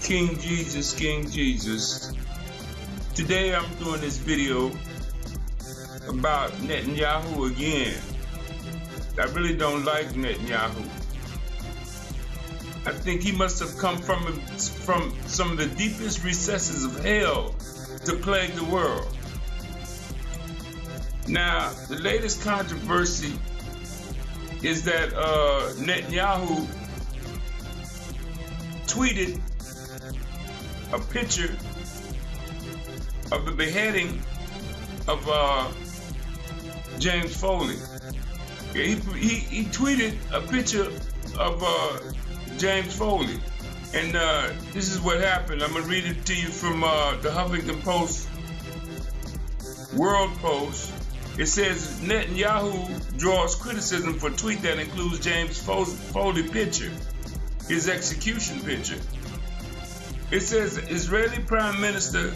King Jesus, King Jesus. Today I'm doing this video about Netanyahu again. I really don't like Netanyahu. I think he must have come from some of the deepest recesses of hell to plague the world. Now, the latest controversy is that Netanyahu tweeted a picture of the beheading of James Foley. He tweeted a picture of James Foley, and this is what happened. I'm gonna read it to you from the Huffington Post, World Post. It says Netanyahu draws criticism for tweet that includes James Foley picture, his execution picture. It says Israeli Prime Minister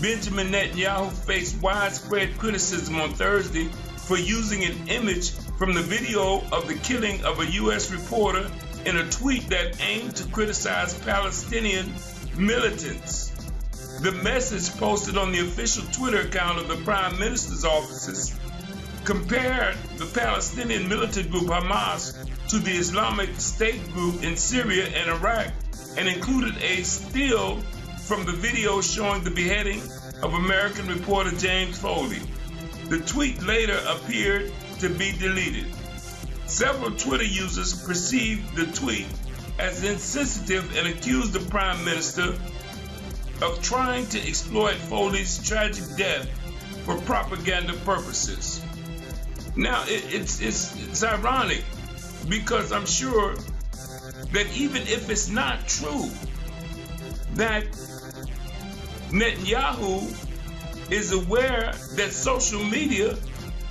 Benjamin Netanyahu faced widespread criticism on Thursday for using an image from the video of the killing of a U.S. reporter in a tweet that aimed to criticize Palestinian militants. The message posted on the official Twitter account of the Prime Minister's offices compared the Palestinian militant group Hamas to the Islamic State group in Syria and Iraq, and included a still from the video showing the beheading of American reporter James Foley. The tweet later appeared to be deleted. Several Twitter users perceived the tweet as insensitive and accused the Prime Minister of trying to exploit Foley's tragic death for propaganda purposes. Now, it's ironic because I'm sure that even if it's not true that Netanyahu is aware that social media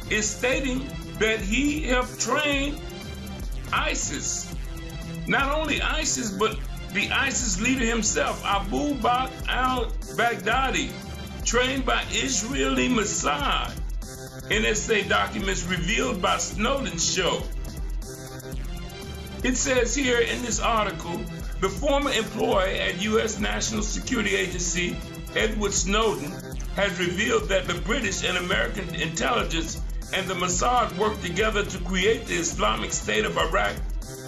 is stating that he helped train ISIS. Not only ISIS, but the ISIS leader himself, Abu Bakr Al Baghdadi, trained by Israeli Mossad, NSA documents revealed by Snowden's show. It says here in this article, the former employee at U.S. National Security Agency, Edward Snowden, has revealed that the British and American intelligence and the Mossad worked together to create the Islamic State of Iraq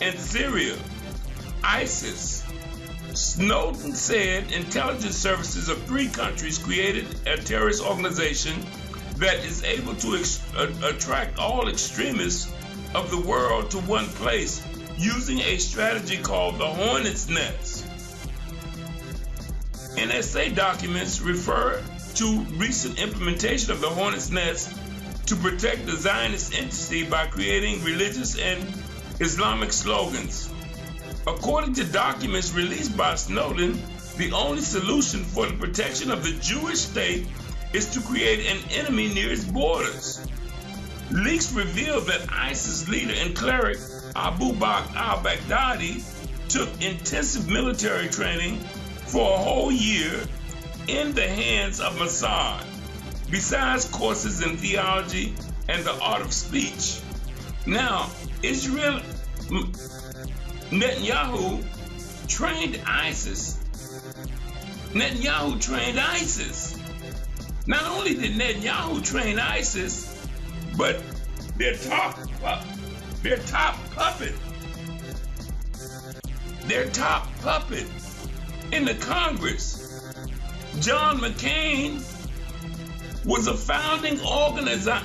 and Syria, ISIS. Snowden said intelligence services of 3 countries created a terrorist organization that is able to attract all extremists of the world to one place using a strategy called the Hornet's Nest. NSA documents refer to recent implementation of the Hornet's Nest to protect the Zionist entity by creating religious and Islamic slogans. According to documents released by Snowden, the only solution for the protection of the Jewish state is to create an enemy near its borders. Leaks reveal that ISIS leader and cleric Abu Bakr Al Baghdadi took intensive military training for a whole year in the hands of Mossad, besides courses in theology and the art of speech. Now, Netanyahu trained ISIS. Netanyahu trained ISIS. Not only did Netanyahu train ISIS, but their top puppet in the Congress, John McCain, was a founding organizer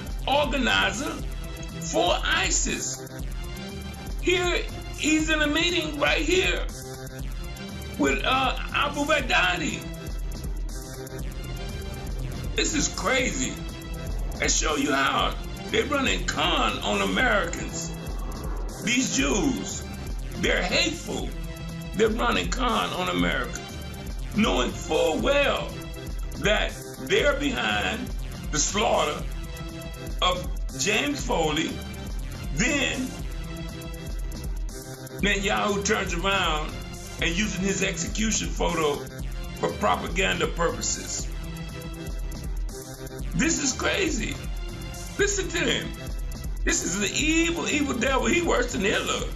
for ISIS. Here, he's in a meeting right here with Abu Baghdadi. This is crazy. They show you how they're running con on Americans. These Jews, they're hateful. They're running con on Americans, knowing full well that they're behind the slaughter of James Foley. Then Netanyahu turns around and using his execution photo for propaganda purposes. This is crazy. Listen to him. This is the evil, evil devil. He worse than Hitler.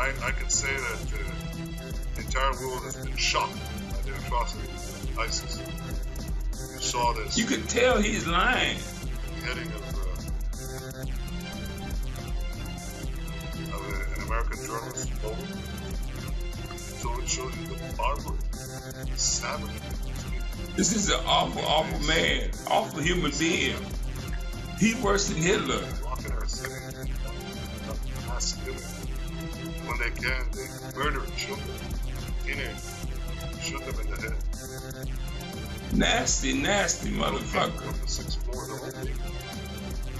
I could say that the entire world has been shocked by the atrocities of ISIS. You saw this. You could tell he's lying. Beheading of an American journalist, Foley. So it shows you the barbarism, the savagery. This is an awful, awful man, awful human being. He's worse than Hitler. Walking our city, mass killing. When they can, they murder children, teenagers, shoot them in the head. Nasty, nasty motherfucker.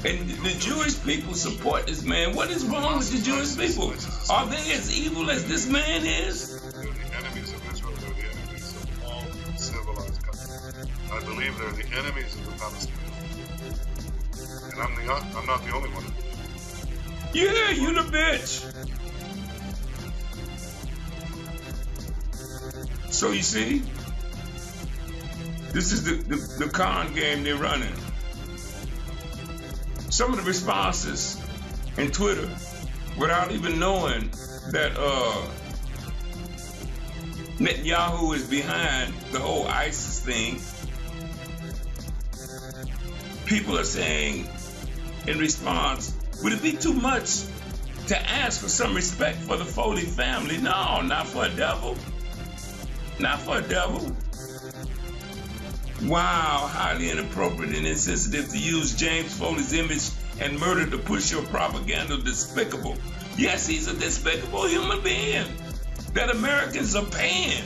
And the Jewish people support this man. What is wrong with the Jewish people? Are they as evil as this man is? They're the enemies of Israel. They're the enemies of all civilized countries. I believe they're the enemies of the Palestinians. And I'm not the only one. Yeah, you the bitch. So you see, this is the con game they're running. Some of the responses in Twitter, without even knowing that Netanyahu is behind the whole ISIS thing, people are saying in response, would it be too much to ask for some respect for the Foley family? No, not for a devil. Not for a devil. Wow, highly inappropriate and insensitive to use James Foley's image and murder to push your propaganda. Despicable. Yes, he's a despicable human being that Americans are paying.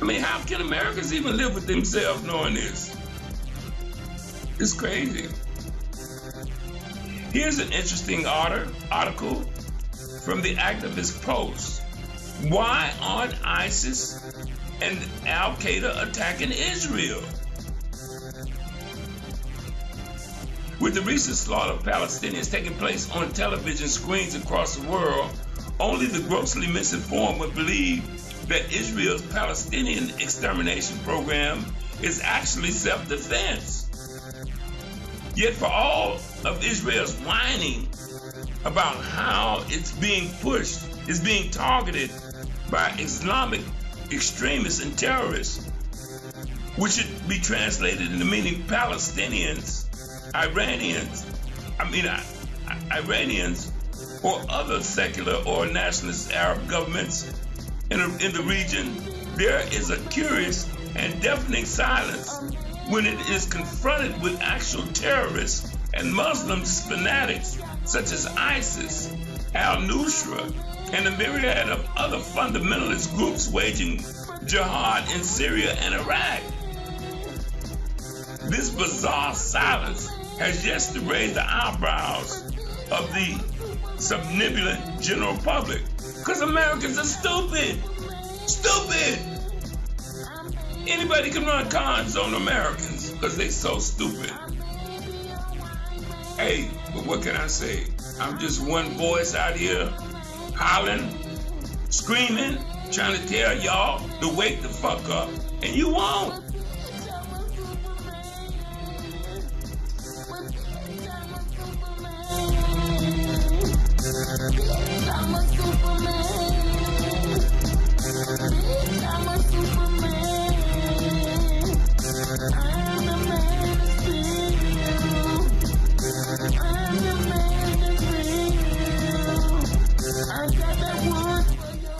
I mean, how can Americans even live with themselves knowing this? It's crazy. Here's an interesting article from the Activist Post. Why aren't ISIS and Al-Qaeda attacking Israel? With the recent slaughter of Palestinians taking place on television screens across the world, only the grossly misinformed would believe that Israel's Palestinian extermination program is actually self-defense. Yet for all of Israel's whining about how it's being pushed, it's being targeted by Islamic extremists and terrorists, which should be translated into meaning Palestinians, Iranians, or other secular or nationalist Arab governments in the region, there is a curious and deafening silence when it is confronted with actual terrorists and Muslim fanatics such as ISIS, al-Nusra, and a myriad of other fundamentalist groups waging jihad in Syria and Iraq. This bizarre silence has yet to raise the eyebrows of the subnivelant general public, because Americans are stupid. Stupid! Anybody can run cons on Americans because they're so stupid. Hey, but what can I say? I'm just one voice out here hollering, screaming, trying to tell y'all to wake the fuck up, and you won't. I'm a Superman.